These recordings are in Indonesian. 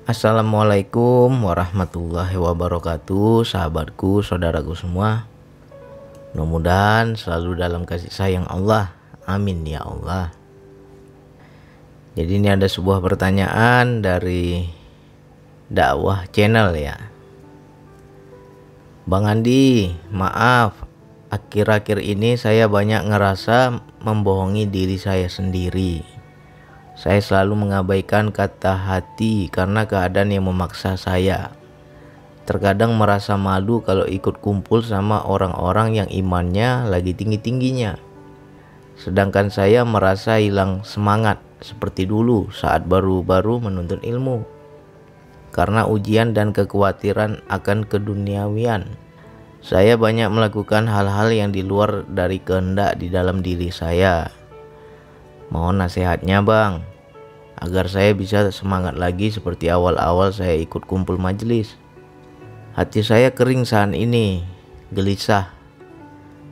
Assalamualaikum warahmatullahi wabarakatuh, sahabatku, saudaraku semua. Mudah-mudahan selalu dalam kasih sayang Allah. Amin ya Allah. Jadi ini ada sebuah pertanyaan dari dakwah channel ya. Bang Andi, maaf, akhir-akhir ini saya banyak ngerasa membohongi diri saya sendiri. Saya selalu mengabaikan kata hati karena keadaan yang memaksa saya. Terkadang merasa malu kalau ikut kumpul sama orang-orang yang imannya lagi tinggi-tingginya. Sedangkan saya merasa hilang semangat seperti dulu saat baru-baru menuntut ilmu. Karena ujian dan kekhawatiran akan keduniawian, saya banyak melakukan hal-hal yang di luar dari kehendak di dalam diri saya. Mohon nasihatnya bang, agar saya bisa semangat lagi seperti awal-awal saya ikut kumpul majelis. Hati saya kering saat ini, gelisah,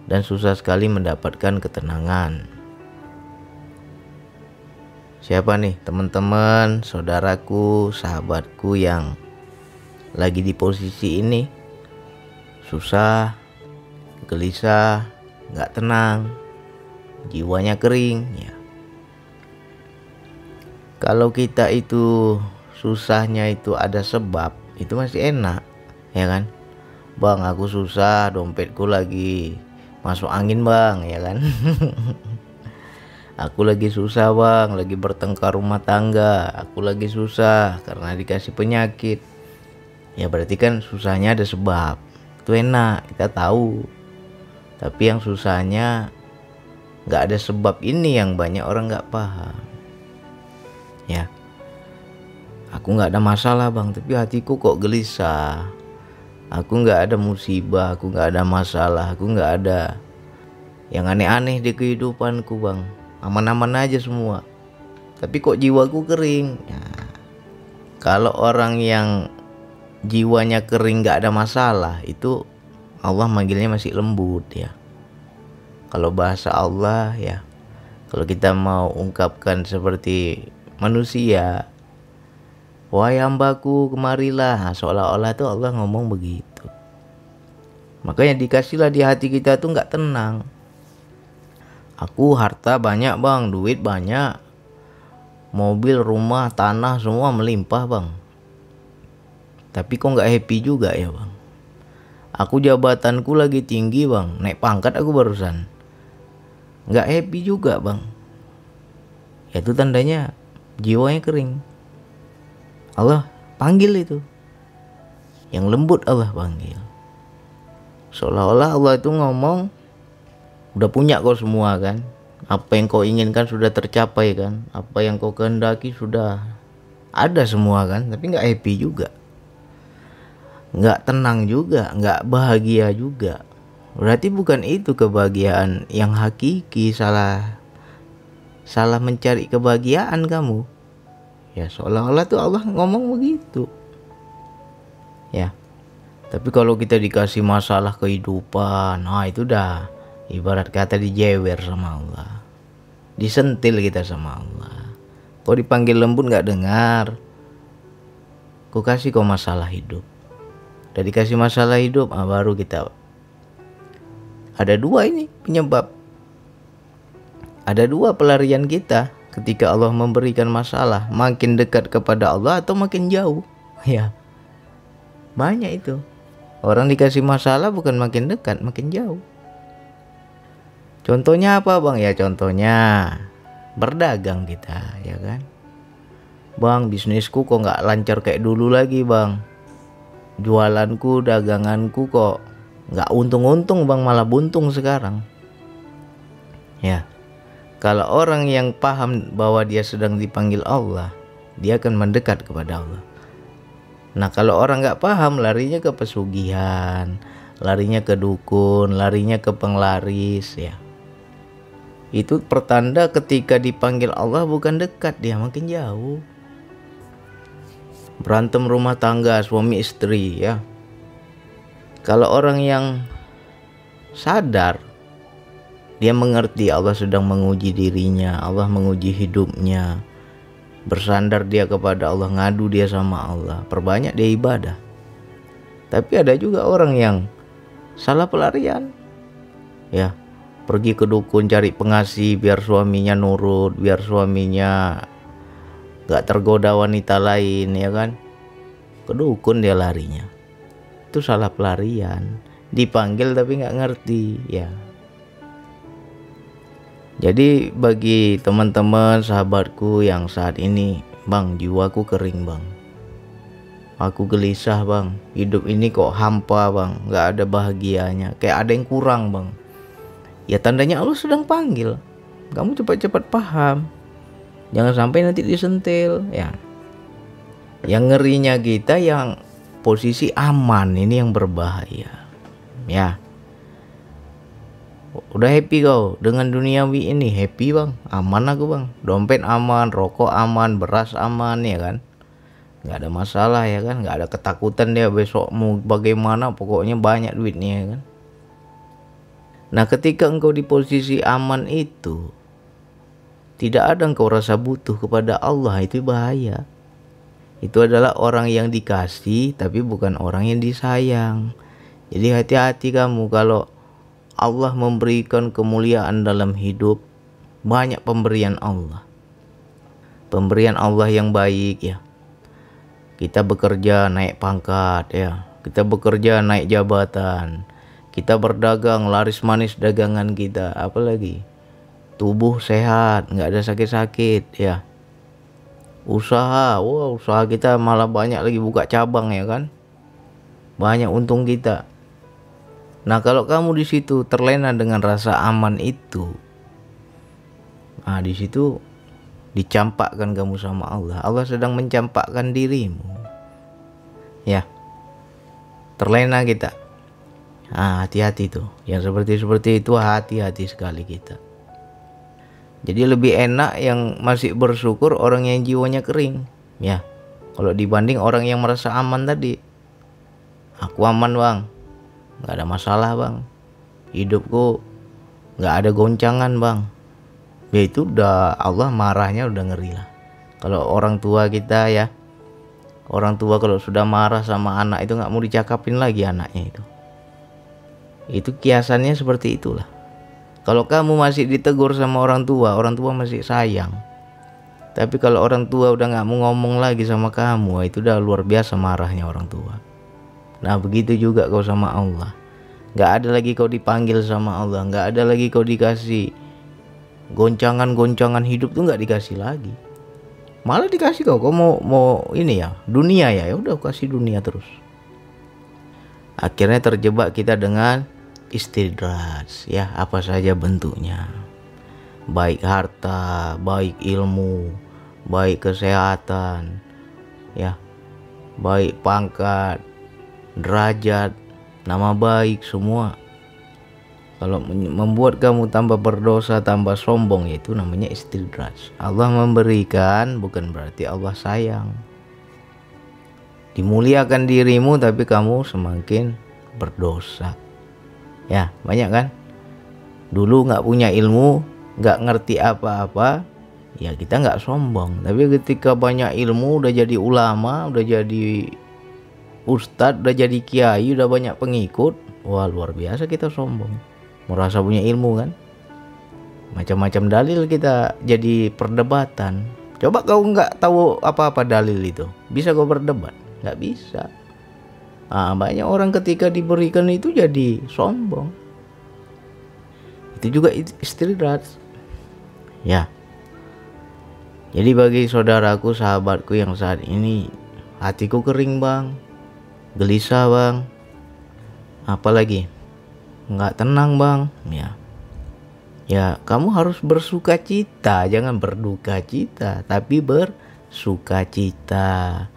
dan susah sekali mendapatkan ketenangan. Siapa nih teman-teman, saudaraku, sahabatku yang lagi di posisi ini? Susah, gelisah, gak tenang, jiwanya kering ya. Kalau kita itu susahnya itu ada sebab, itu masih enak, ya kan? Bang, aku susah, dompetku lagi masuk angin bang, ya kan? Aku lagi susah bang, lagi bertengkar rumah tangga. Aku lagi susah karena dikasih penyakit. Ya berarti kan susahnya ada sebab. Itu enak, kita tahu. Tapi yang susahnya gak ada sebab ini yang banyak orang gak paham. Ya, aku nggak ada masalah bang, tapi hatiku kok gelisah. Aku nggak ada musibah, aku nggak ada masalah, aku nggak ada yang aneh-aneh di kehidupanku bang. Aman-aman aja semua. Tapi kok jiwaku kering. Ya, kalau orang yang jiwanya kering nggak ada masalah, itu Allah manggilnya masih lembut ya. Kalau bahasa Allah ya, kalau kita mau ungkapkan seperti manusia, wahai hambaku kemarilah, nah, seolah-olah tuh Allah ngomong begitu. Makanya dikasihlah di hati kita tuh nggak tenang. Aku harta banyak bang, duit banyak, mobil, rumah, tanah semua melimpah bang, tapi kok nggak happy juga ya bang. Aku jabatanku lagi tinggi bang, naik pangkat aku barusan, nggak happy juga bang. Itu tandanya jiwanya kering. Allah panggil itu, yang lembut Allah panggil. Seolah-olah Allah itu ngomong, udah punya kau semua kan, apa yang kau inginkan sudah tercapai kan, apa yang kau kehendaki sudah ada semua kan, tapi nggak happy juga, nggak tenang juga, nggak bahagia juga. Berarti bukan itu kebahagiaan yang hakiki. Salah mencari kebahagiaan kamu. Ya seolah-olah tuh Allah ngomong begitu. Ya. Tapi kalau kita dikasih masalah kehidupan, nah itu dah ibarat kata dijewer sama Allah. Disentil kita sama Allah. Kau dipanggil lembut nggak dengar. Kau kasih kau masalah hidup. Udah dikasih masalah hidup, baru kita. Ada dua ini penyebab. Ada dua pelarian kita ketika Allah memberikan masalah, makin dekat kepada Allah atau makin jauh. Ya, banyak itu. Orang dikasih masalah bukan makin dekat, makin jauh. Contohnya apa bang? Ya contohnya berdagang kita, ya kan? Bang, bisnisku kok nggak lancar kayak dulu lagi bang. Jualanku, daganganku kok nggak untung-untung bang, malah buntung sekarang. Ya. Kalau orang yang paham bahwa dia sedang dipanggil Allah, dia akan mendekat kepada Allah. Nah kalau orang gak paham, larinya ke pesugihan, larinya ke dukun, larinya ke penglaris ya. Itu pertanda ketika dipanggil Allah bukan dekat, dia makin jauh. Berantem rumah tangga suami istri ya. Kalau orang yang sadar, dia mengerti Allah sedang menguji dirinya, Allah menguji hidupnya. bersandar dia kepada Allah, ngadu dia sama Allah, perbanyak dia ibadah. Tapi ada juga orang yang salah pelarian, ya, pergi ke dukun cari pengasih biar suaminya nurut, biar suaminya gak tergoda wanita lain, ya kan. Ke dukun dia larinya. Itu salah pelarian. Dipanggil tapi gak ngerti, ya. Jadi bagi teman-teman sahabatku yang saat ini, bang, jiwaku kering bang, aku gelisah bang, hidup ini kok hampa bang, gak ada bahagianya, kayak ada yang kurang bang. Ya tandanya Allah sedang panggil, kamu cepat-cepat paham, jangan sampai nanti disentil, ya. Yang ngerinya kita yang posisi aman ini yang berbahaya, ya. Udah happy kau dengan duniawi ini, happy bang, aman aku bang, dompet aman, rokok aman, beras aman, ya kan, nggak ada masalah, ya kan, nggak ada ketakutan dia besok mau bagaimana, pokoknya banyak duitnya, ya kan. Nah ketika engkau di posisi aman itu, tidak ada engkau rasa butuh kepada Allah, itu bahaya. Itu adalah orang yang dikasih tapi bukan orang yang disayang. Jadi hati-hati kamu kalau Allah memberikan kemuliaan dalam hidup, banyak pemberian Allah. Pemberian Allah yang baik, ya. Kita bekerja naik pangkat, ya. Kita bekerja naik jabatan. Kita berdagang laris manis dagangan kita, apalagi tubuh sehat, nggak ada sakit-sakit, ya. Usaha, usaha kita malah banyak lagi buka cabang, ya kan. Banyak untung kita. Nah kalau kamu di situ terlena dengan rasa aman itu, nah di situ dicampakkan kamu sama Allah. Allah sedang mencampakkan dirimu, ya. Terlena kita. Nah hati-hati tuh, yang seperti itu hati-hati sekali kita. Jadi lebih enak yang masih bersyukur orang yang jiwanya kering, ya. Kalau dibanding orang yang merasa aman tadi. Aku aman bang, nggak ada masalah bang, hidupku nggak ada goncangan bang. Ya itu udah Allah marahnya udah ngeri lah. Kalau orang tua kita, ya, orang tua kalau sudah marah sama anak itu nggak mau dicakapin lagi anaknya itu. Itu kiasannya seperti itulah. Kalau kamu masih ditegur sama orang tua masih sayang. Tapi kalau orang tua udah nggak mau ngomong lagi sama kamu, itu udah luar biasa marahnya orang tua. Nah begitu juga kau sama Allah. Gak ada lagi kau dipanggil sama Allah, gak ada lagi kau dikasih goncangan hidup tuh, gak dikasih lagi. Malah dikasih kau mau ini ya, dunia, ya udah kasih dunia terus. Akhirnya terjebak kita dengan istidraj, ya, apa saja bentuknya. Baik harta, baik ilmu, baik kesehatan, ya, baik pangkat, derajat, nama baik, semua. Kalau membuat kamu tambah berdosa, tambah sombong, itu namanya istidraj. Allah memberikan bukan berarti Allah sayang. Dimuliakan dirimu tapi kamu semakin berdosa. Ya banyak kan. Dulu gak punya ilmu, gak ngerti apa-apa, ya kita gak sombong. Tapi ketika banyak ilmu, udah jadi ulama, udah jadi ustadz, udah jadi kiai, udah banyak pengikut, wah luar biasa kita sombong, merasa punya ilmu kan. Macam-macam dalil kita jadi perdebatan. Coba kau nggak tahu apa-apa dalil itu, bisa kau berdebat? Nggak bisa. Nah, banyak orang ketika diberikan itu jadi sombong. Itu juga istidraj, ya. Jadi bagi saudaraku, sahabatku yang saat ini hatiku kering bang, gelisah bang, apalagi nggak tenang bang, ya kamu harus bersuka cita, jangan berduka cita, tapi bersuka cita.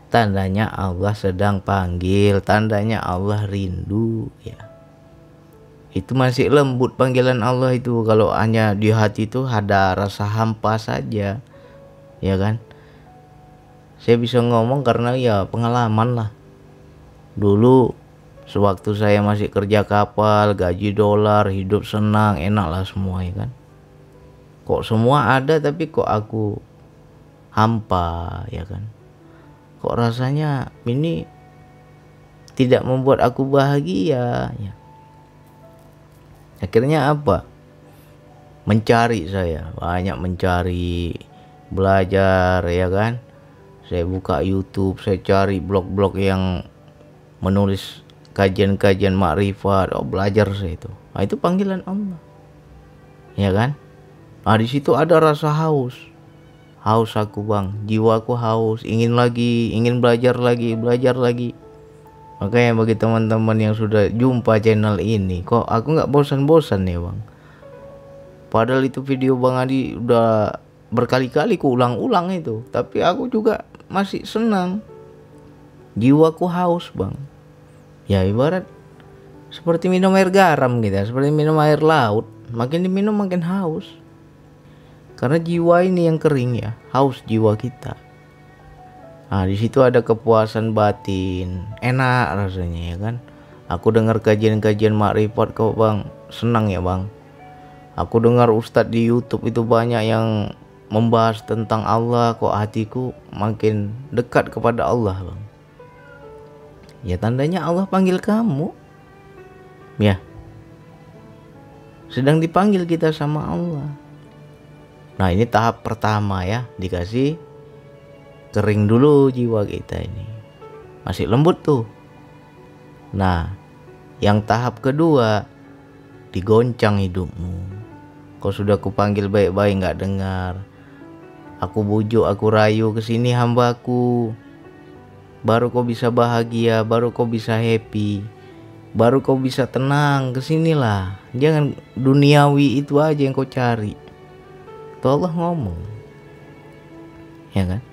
Tandanya Allah sedang panggil, tandanya Allah rindu, ya. Itu masih lembut panggilan Allah itu. Kalau hanya di hati itu ada rasa hampa saja, ya kan. Saya bisa ngomong karena ya pengalaman lah. Dulu sewaktu saya masih kerja kapal, gaji dolar, hidup senang, enak lah semua, ya kan. Kok semua ada tapi kok aku hampa, ya kan. Kok rasanya ini tidak membuat aku bahagia, ya. Akhirnya apa? Mencari, saya banyak mencari, belajar, ya kan. Saya buka YouTube, saya cari blog-blog yang menulis kajian-kajian makrifat. Oh, belajar saya itu. Nah, itu panggilan Allah, ya kan. Nah, di situ ada rasa haus. Haus aku, Bang. Jiwaku haus, ingin lagi, ingin belajar lagi, belajar lagi. Makanya bagi teman-teman yang sudah jumpa channel ini, kok aku nggak bosan-bosan nih, Bang. Padahal itu video Bang Adi udah berkali-kali ku ulang-ulang itu, tapi aku juga masih senang. Jiwaku haus, Bang. Ya ibarat seperti minum air garam gitu, seperti minum air laut. Makin diminum makin haus. Karena jiwa ini yang kering, ya, haus jiwa kita. Nah, di situ ada kepuasan batin, enak rasanya, ya kan. Aku dengar kajian-kajian makrifat kok, Bang, senang ya, Bang. Aku dengar ustadz di YouTube itu banyak yang membahas tentang Allah, kok hatiku makin dekat kepada Allah, Bang. Ya tandanya Allah panggil kamu, ya. Sedang dipanggil kita sama Allah. Nah, ini tahap pertama, ya, dikasih kering dulu jiwa kita ini, masih lembut tuh. Nah, yang tahap kedua, digoncang hidupmu. Kau sudah kupanggil baik-baik nggak dengar. Aku bujuk, aku rayu kesini hambaku. Baru kau bisa bahagia, baru kau bisa happy, baru kau bisa tenang. Kesinilah, jangan duniawi itu aja yang kau cari. Tuh Allah ngomong, ya kan.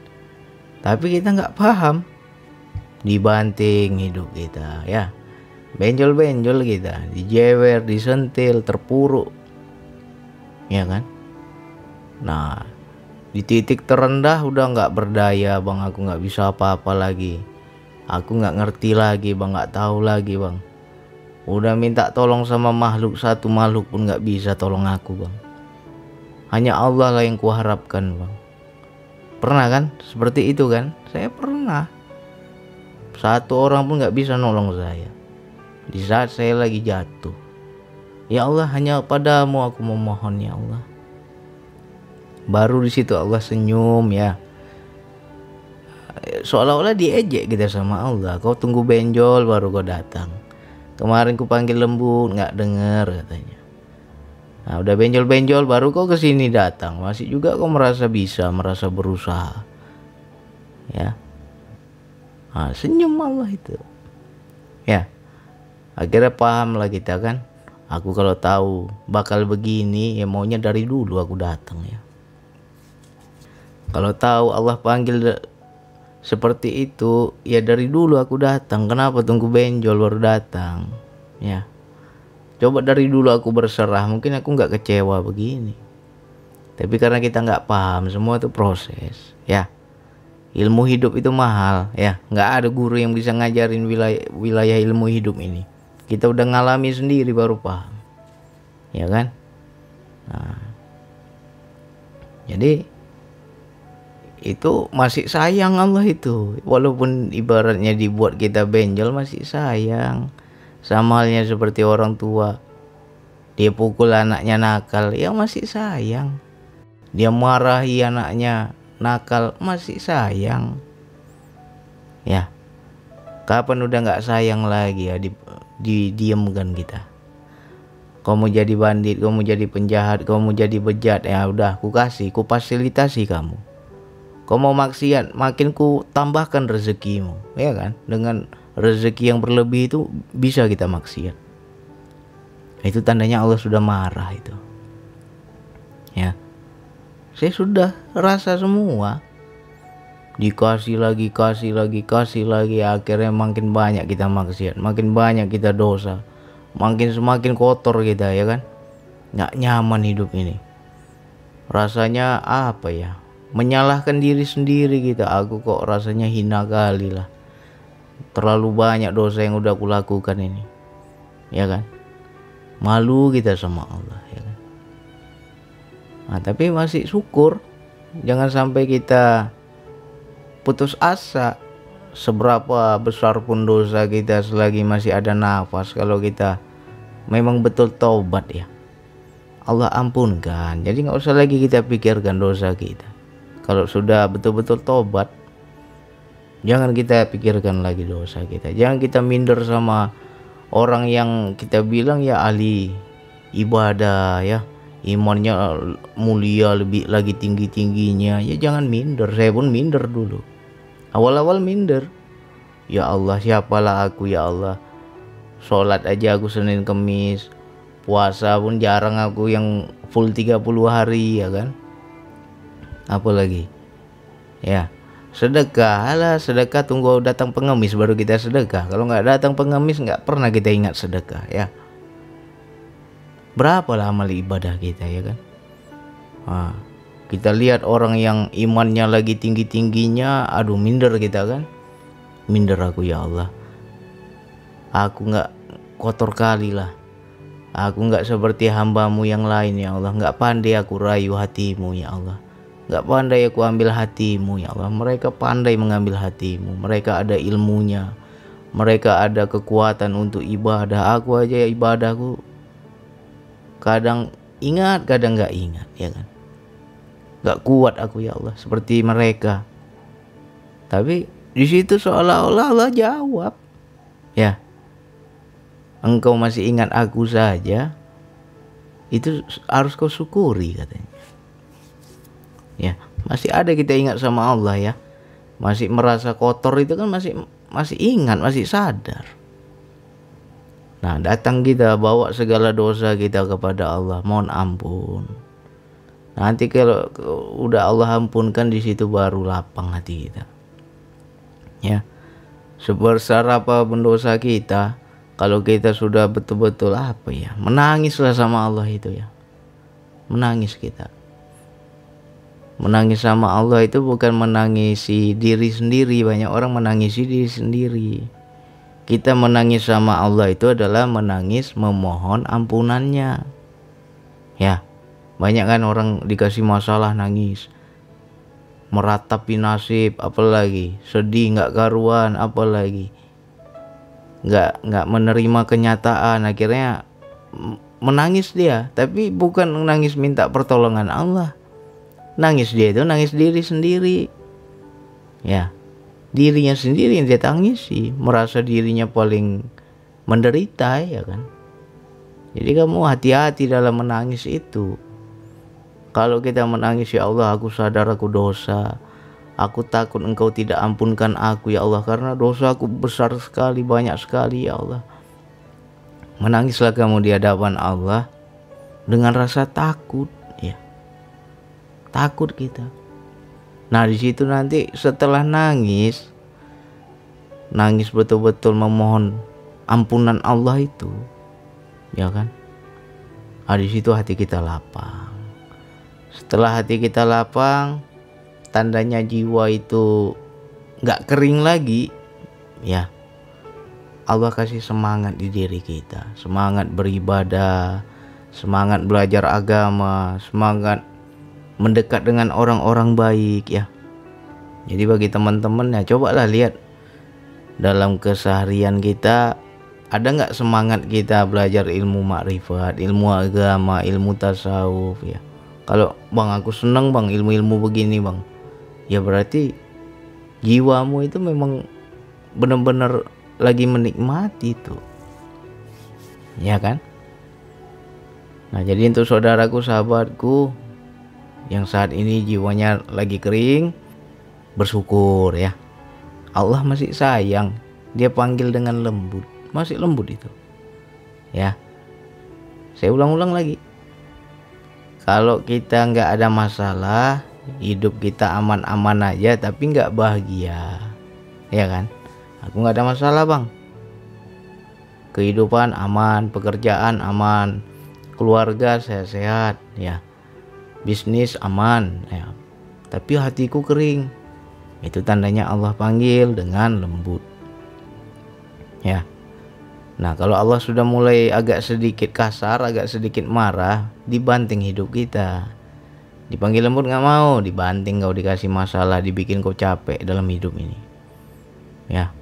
Tapi kita nggak paham, dibanting hidup kita, ya, benjol-benjol kita, dijewer, disentil, terpuruk, ya kan. Nah, di titik terendah udah nggak berdaya, Bang. Aku nggak bisa apa-apa lagi. Aku nggak ngerti lagi, Bang. Nggak tahu lagi, Bang. Udah minta tolong sama makhluk, satu makhluk pun nggak bisa tolong aku, Bang. Hanya Allah lah yang kuharapkan, Bang. Pernah kan seperti itu kan? Saya pernah. Satu orang pun nggak bisa nolong saya di saat saya lagi jatuh. Ya Allah, hanya padamu aku memohon, ya Allah. Baru di situ Allah senyum, ya. Seolah-olah diejek kita sama Allah. Kau tunggu benjol baru kau datang. Kemarin ku panggil lembut nggak dengar katanya. Nah, udah benjol-benjol baru kau kesini datang. Masih juga kau merasa bisa, merasa berusaha, ya. Nah, senyum Allah itu, ya. Akhirnya paham lah kita kan. Aku kalau tahu bakal begini, ya maunya dari dulu aku datang, ya. Kalau tahu Allah panggil seperti itu, ya dari dulu aku datang. Kenapa tunggu benjol baru datang, ya. Coba dari dulu aku berserah, mungkin aku nggak kecewa begini. Tapi karena kita nggak paham, semua itu proses, ya. Ilmu hidup itu mahal, ya. Nggak ada guru yang bisa ngajarin wilayah ilmu hidup ini. Kita udah ngalami sendiri baru paham, ya kan. Nah, jadi itu masih sayang Allah itu. Walaupun ibaratnya dibuat kita benjol, masih sayang. Sama halnya seperti orang tua, dia pukul anaknya nakal, ya masih sayang. Dia marahi anaknya nakal, masih sayang, ya. Kapan udah nggak sayang lagi, ya, didiamkan kita. Kau mau jadi bandit, kau mau jadi penjahat, kau mau jadi bejat, ya udah ku fasilitasi kamu. Kau mau maksiat, makin ku tambahkan rezekimu, ya kan. Dengan rezeki yang berlebih itu bisa kita maksiat. Itu tandanya Allah sudah marah itu, ya. Saya sudah rasa semua. Dikasih lagi, kasih lagi, kasih lagi. Akhirnya makin banyak kita maksiat, makin banyak kita dosa, semakin kotor kita, ya kan. Nggak nyaman hidup ini. Rasanya apa ya? Menyalahkan diri sendiri kita. Aku kok rasanya hina kali lah. Terlalu banyak dosa yang udah aku lakukan ini, ya kan. Malu kita sama Allah, ya kan. Nah, tapi masih syukur Jangan sampai kita putus asa. Seberapa besar pun dosa kita, selagi masih ada nafas, kalau kita memang betul taubat ya, Allah ampunkan. Jadi nggak usah lagi kita pikirkan dosa kita. Kalau sudah betul-betul tobat, jangan kita pikirkan lagi dosa kita. Jangan kita minder sama orang yang kita bilang ya ahli ibadah ya, imannya mulia, lebih lagi tinggi-tingginya. Ya jangan minder. Saya pun minder dulu. Awal-awal minder. Ya Allah, siapalah aku ya Allah. Sholat aja aku Senin Kemis. Puasa pun jarang aku yang full 30 hari ya kan. Apalagi ya, sedekah. Alah, sedekah tunggu datang pengemis baru kita sedekah. Kalau nggak datang pengemis nggak pernah kita ingat sedekah ya. Berapalah amal ibadah kita ya kan. Kita lihat orang yang imannya lagi tinggi-tingginya, aduh minder kita kan. Minder aku ya Allah. Aku nggak kotor kali lah. Aku nggak seperti hambamu yang lain ya Allah. Nggak pandai aku rayu hatimu ya Allah. Nggak pandai aku ambil hatimu ya Allah. Mereka pandai mengambil hatimu. Mereka ada ilmunya. Mereka ada kekuatan untuk ibadah. Aku aja ibadahku kadang ingat, kadang nggak ingat ya kan. Nggak kuat aku ya Allah seperti mereka. Tapi di situ seolah-olah Allah jawab ya, engkau masih ingat aku saja, itu harus kau syukuri katanya ya. Masih ada kita ingat sama Allah ya, masih merasa kotor itu kan masih ingat, masih sadar. Nah datang kita bawa segala dosa kita kepada Allah, mohon ampun. Nanti kalau udah Allah ampunkan, di situ baru lapang hati kita ya. Sebesar apapun dosa kita, kalau kita sudah betul-betul apa ya, menangislah sama Allah itu ya. Menangis kita. Menangis sama Allah itu bukan menangisi diri sendiri. Banyak orang menangisi diri sendiri. Kita menangis sama Allah itu adalah menangis memohon ampunannya ya. Banyak kan orang dikasih masalah nangis, meratapi nasib, apalagi sedih nggak karuan, apalagi nggak menerima kenyataan, akhirnya menangis dia. Tapi bukan menangis minta pertolongan Allah. Nangis dia itu nangis diri sendiri ya. Dirinya sendiri yang dia tangisi, merasa dirinya paling menderita ya kan. Jadi kamu hati-hati dalam menangis itu. Kalau kita menangis, ya Allah aku sadar aku dosa, aku takut engkau tidak ampunkan aku ya Allah, karena dosa aku besar sekali, banyak sekali ya Allah. Menangislah kamu di hadapan Allah dengan rasa takut ya. Takut kita. Nah di situ nanti setelah nangis betul-betul memohon ampunan Allah itu ya kan. Nah di situ hati kita lapang. Setelah hati kita lapang, tandanya jiwa itu nggak kering lagi ya. Allah kasih semangat di diri kita, semangat beribadah, semangat belajar agama, semangat mendekat dengan orang-orang baik ya. Jadi bagi teman-teman ya, cobalah lihat dalam keseharian kita, ada nggak semangat kita belajar ilmu makrifat, ilmu agama, ilmu tasawuf ya. Kalau bang aku senang bang ilmu-ilmu begini bang, ya berarti jiwamu itu memang benar-benar lagi menikmati itu ya kan. Nah jadi untuk saudaraku, sahabatku yang saat ini jiwanya lagi kering, bersyukur ya. Allah masih sayang, dia panggil dengan lembut, masih lembut itu ya. Saya ulang-ulang lagi, kalau kita nggak ada masalah, hidup kita aman-aman aja tapi nggak bahagia ya kan. Aku nggak ada masalah bang, kehidupan aman, pekerjaan aman, keluarga sehat-sehat ya, bisnis aman ya, tapi hatiku kering, itu tandanya Allah panggil dengan lembut ya. Nah kalau Allah sudah mulai agak sedikit kasar, agak sedikit marah, dibanting hidup kita, Dipanggil lembut nggak mau, dibanting kau, dikasih masalah, dibikin kau capek dalam hidup ini. Ya.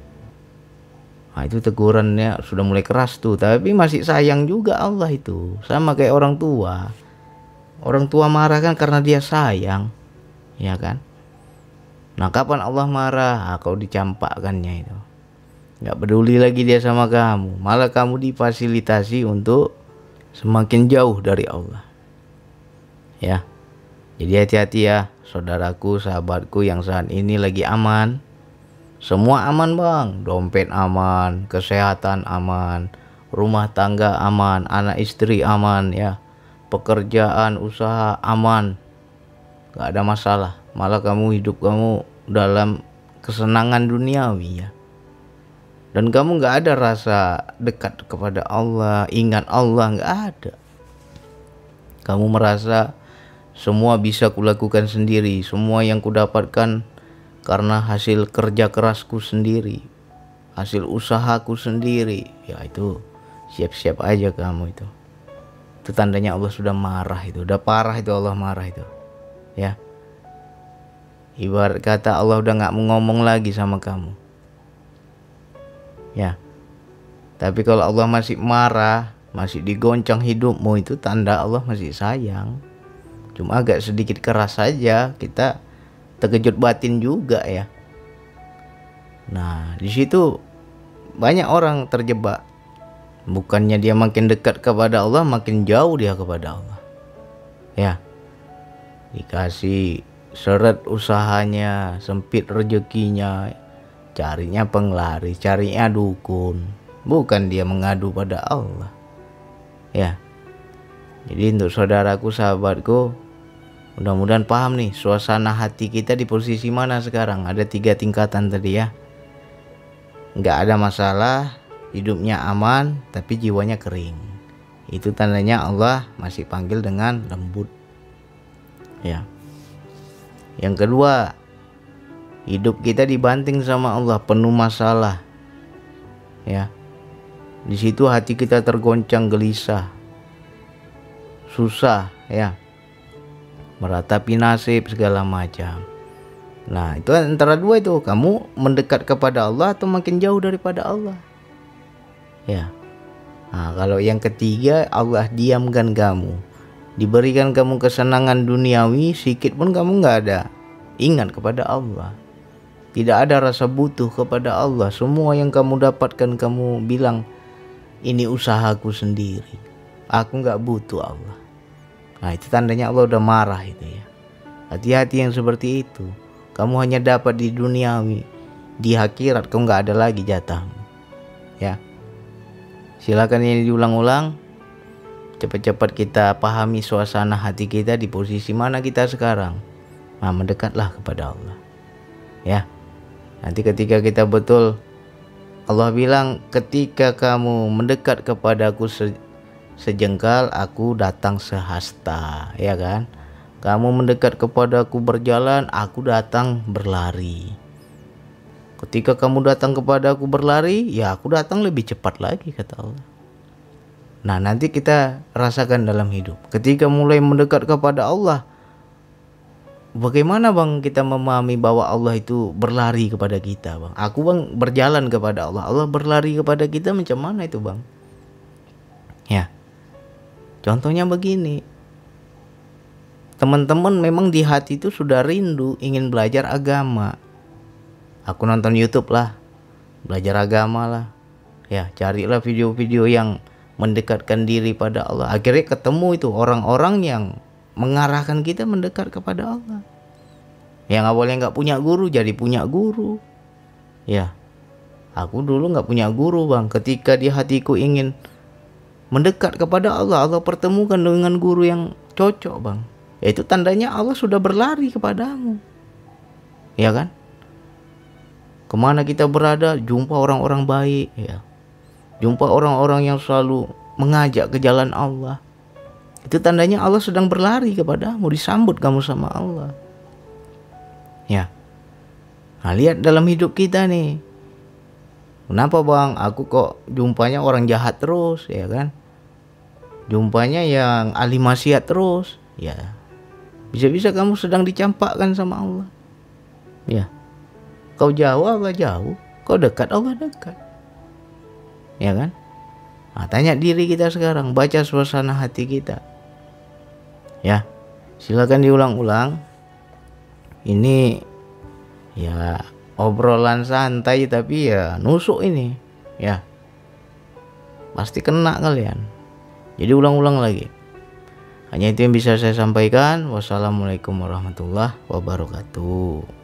Nah, itu tegurannya sudah mulai keras tuh, tapi masih sayang juga Allah itu. Sama kayak orang tua. Orang tua marah kan karena dia sayang, ya kan? Nah, kapan Allah marah? Kau dicampakkannya itu. Nggak peduli lagi dia sama kamu, malah kamu difasilitasi untuk semakin jauh dari Allah. Ya. Jadi hati-hati ya, saudaraku, sahabatku yang saat ini lagi aman. Semua aman bang, dompet aman, kesehatan aman, rumah tangga aman, anak istri aman ya, pekerjaan, usaha aman, gak ada masalah. Malah kamu hidup kamu dalam kesenangan duniawi ya. Dan kamu gak ada rasa dekat kepada Allah, ingat Allah, gak ada. Kamu merasa semua bisa kulakukan sendiri, semua yang kudapatkan karena hasil kerja kerasku sendiri, hasil usahaku sendiri. Ya itu siap-siap aja kamu itu. Itu tandanya Allah sudah marah itu, udah parah itu Allah marah itu. Ya. Ibarat kata Allah udah gak mau ngomong lagi sama kamu. Ya. Tapi kalau Allah masih marah, masih digoncang hidupmu, itu tanda Allah masih sayang. Cuma agak sedikit keras saja, kita terkejut batin juga ya. Nah, di situ banyak orang terjebak. Bukannya dia makin dekat kepada Allah, makin jauh dia kepada Allah. Ya. Dikasih seret usahanya, sempit rezekinya, carinya penglaris, carinya dukun. Bukan dia mengadu pada Allah. Ya. Jadi untuk saudaraku, sahabatku, mudah-mudahan paham nih suasana hati kita di posisi mana sekarang. Ada 3 tingkatan tadi ya. Nggak ada masalah, hidupnya aman, tapi jiwanya kering. Itu tandanya Allah masih panggil dengan lembut. Ya. Yang kedua, hidup kita dibanting sama Allah, penuh masalah. Ya. Di situ hati kita tergoncang gelisah, susah ya, meratapi nasib segala macam. Nah, itu antara dua itu, kamu mendekat kepada Allah atau makin jauh daripada Allah. Ya. Nah, kalau yang ketiga, Allah diamkan kamu, diberikan kamu kesenangan duniawi, sedikit pun kamu nggak ada ingat kepada Allah, tidak ada rasa butuh kepada Allah. Semua yang kamu dapatkan kamu bilang, ini usahaku sendiri, aku nggak butuh Allah. Nah, itu tandanya Allah udah marah itu ya. Hati-hati yang seperti itu. Kamu hanya dapat di duniawi, di akhirat kamu nggak ada lagi jatahmu. Ya. Silakan ini diulang-ulang. Cepat-cepat kita pahami suasana hati kita di posisi mana kita sekarang. Nah, mendekatlah kepada Allah. Ya. Nanti ketika kita betul, Allah bilang, ketika kamu mendekat kepadaku sejengkal, aku datang sehasta, ya kan? Kamu mendekat kepadaku berjalan, aku datang berlari. Ketika kamu datang kepadaku berlari, ya aku datang lebih cepat lagi, kata Allah. Nah, nanti kita rasakan dalam hidup. Ketika mulai mendekat kepada Allah, bagaimana bang kita memahami bahwa Allah itu berlari kepada kita bang? Aku bang berjalan kepada Allah, Allah berlari kepada kita, macam mana itu bang? Ya. Contohnya begini, teman-teman memang di hati itu sudah rindu ingin belajar agama. Aku nonton YouTube lah, belajar agama lah. Ya, carilah video-video yang mendekatkan diri pada Allah. Akhirnya ketemu itu orang-orang yang mengarahkan kita mendekat kepada Allah. Yang awalnya nggak punya guru jadi punya guru. Ya, aku dulu nggak punya guru bang. Ketika di hatiku ingin mendekat kepada Allah, Allah pertemukan dengan guru yang cocok bang. Itu tandanya Allah sudah berlari kepadamu. Ya kan? Kemana kita berada, jumpa orang-orang baik ya. Jumpa orang-orang yang selalu mengajak ke jalan Allah. Itu tandanya Allah sedang berlari kepadamu, disambut kamu sama Allah. Ya. Nah, lihat dalam hidup kita nih. Kenapa bang, aku kok jumpanya orang jahat terus, ya kan? Jumpanya yang ahli maksiat terus, ya. Bisa-bisa kamu sedang dicampakkan sama Allah. Ya, kau jauh Allah jauh, kau dekat Allah dekat. Ya kan? Nah, tanya diri kita sekarang, baca suasana hati kita. Ya, silakan diulang-ulang. Ini ya obrolan santai tapi ya nusuk ini. Ya, pasti kena kalian. Jadi ulang-ulang lagi. Hanya itu yang bisa saya sampaikan. Wassalamualaikum warahmatullahi wabarakatuh.